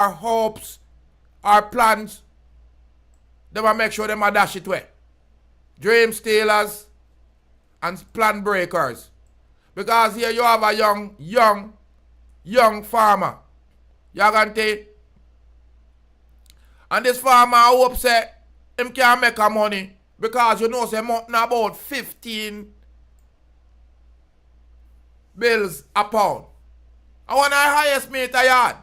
or hopes or plans, they will make sure them a dash it away. Dream stealers and plan breakers. Because here you have a young farmer. You can take. And this farmer hope say him can make a money because you know say month about 15 bills a pound. I want the highest meat a yard.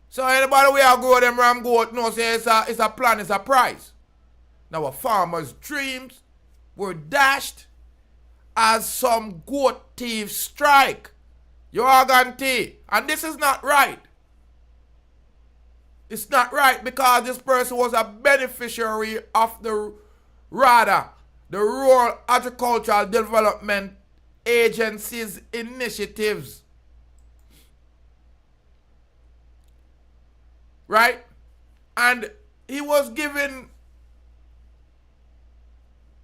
So anybody we are grow them ram goat know say it's a plan, it's a price. Now a farmer's dreams were dashed as some goat thieves strike. You are guarantee. And this is not right. It's not right because this person was a beneficiary of the Rural Agricultural Development Agency's initiatives. Right? And he was given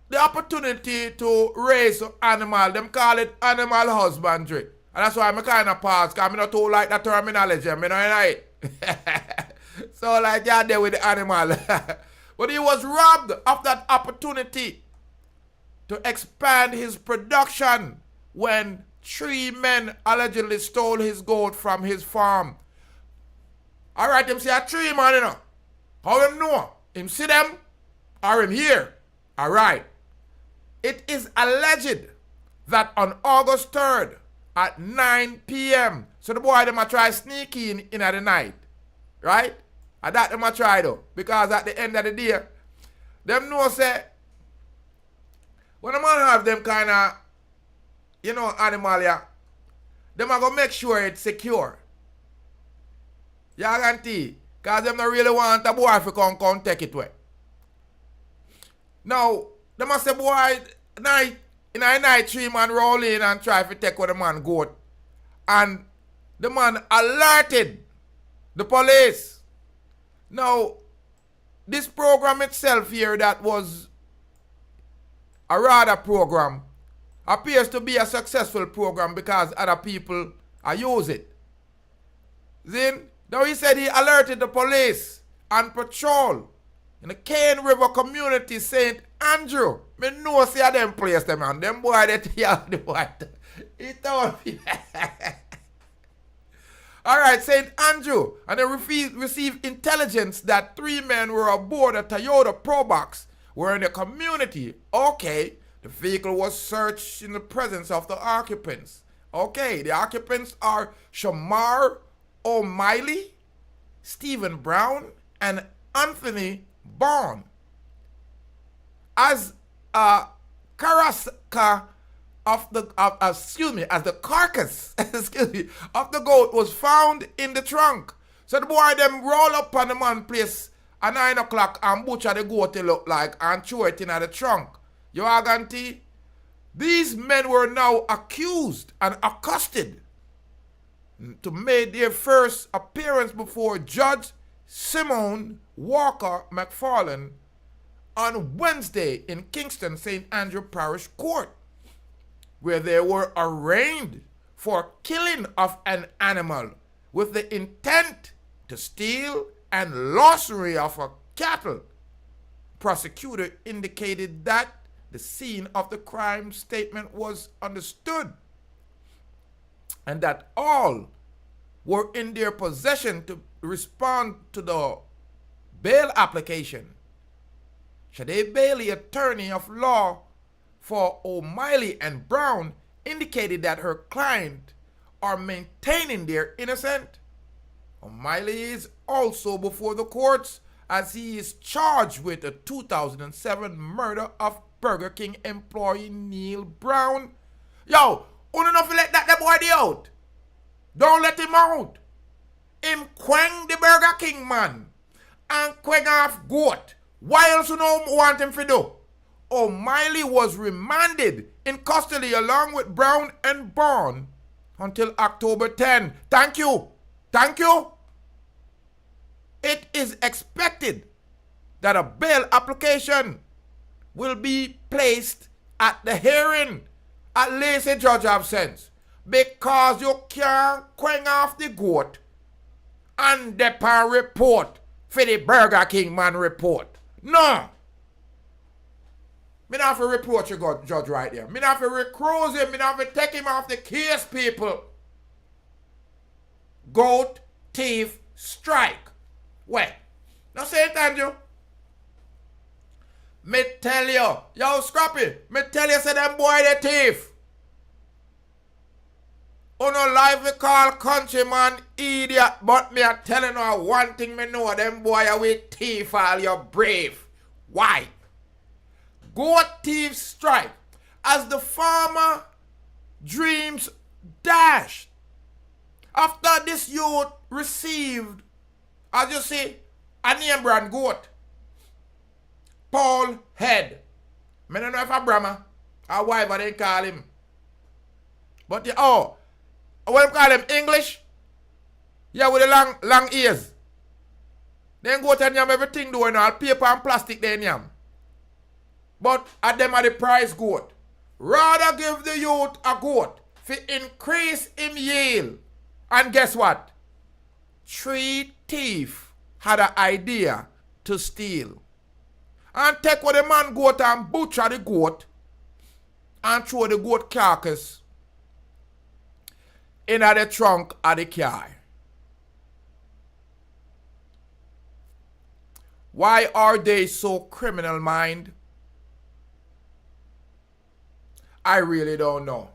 the opportunity to raise animal. Them call it animal husbandry. And that's why I'm kind of pause, because I'm not too like that terminology. I'm not it. So like you're there with the animal. But he was robbed of that opportunity to expand his production when 3 men allegedly stole his goat from his farm. Alright, him say a 3 man, you know. How him know? Him see them or him hear? Alright. It is alleged that on August 3rd at 9 p.m. So the boy them a try sneak in at the night. Right? And that them a try though. Because at the end of the day, them know say, when a man have them kind of, you know, animal, yeah, them are going to make sure it's secure. You guarantee. Because them don't really want a boy to come take it away. Now, they must say, boy, in a night 3 man roll in and try to take what the man goat. And the man alerted the police. Now, this program itself here that was a RADA program appears to be a successful program because other people use it. Then, now he said he alerted the police and patrol in the Cane River community, St. Andrew. Me know see a them place them and them boy that here the boy. He told me. Alright, St. Andrew. And they received intelligence that 3 men were aboard a Toyota Probox were in the community. Okay, the vehicle was searched in the presence of the occupants. Okay, the occupants are Shamar O'Meally, Stephen Brown, and Anthony Bourne. As carcass of the as the carcass of the goat was found in the trunk. So the boy them roll up on the man place at 9 o'clock and butcher the goat it look like and throw it in the trunk. You are guarantee? These men were now accused and accosted to make their first appearance before Judge Simone Walker-McFarlane on Wednesday in Kingston, St. Andrew Parish Court, where they were arraigned for killing of an animal with the intent to steal and larceny of a cattle. Prosecutor indicated that the scene of the crime statement was understood and that all were in their possession to respond to the bail application. Shade Bailey, attorney of law for O'Meally and Brown, indicated that her client are maintaining their innocence. O'Meally is also before the courts as he is charged with the 2007 murder of Burger King employee Neil Brown. Yo, you not let that boy out. Don't let him out. Him quang the Burger King man and quang off goat. Why else you don't want him to do? O'Meally was remanded in custody along with Brown and Bourne until October 10. Thank you. Thank you. It is expected that a bail application will be placed at the hearing. At least a judge have sense. Because you can't quang off the goat and depan report for the Burger King man report. No. Me not have to report your judge right there. Me not have to recruit him. Me not have to take him off the case, people. Goat, thief, strike. Wait. Now say it, Andrew. Me tell you. Yo, Scrappy. Me tell you, say them boy the thief. Oh no, life we call countryman idiot. But me a telling you one thing me know. Them boy are with thief all you brave. Why? Goat thief strike. As the farmer dreams dashed. After this youth received, as you see, a name brand goat. Paul Head. I don't know if a Brahma or wife they call him. But what you call him? English? Yeah, with the long ears. Then goat and yam everything doing all paper and plastic then yam. But at them are the price goat. Rather give the youth a goat for increase him yield. And guess what? 3 thieves had an idea to steal. And take what the man goat and butcher the goat and throw the goat carcass in the trunk of the car. Why are they so criminal mind? I really don't know.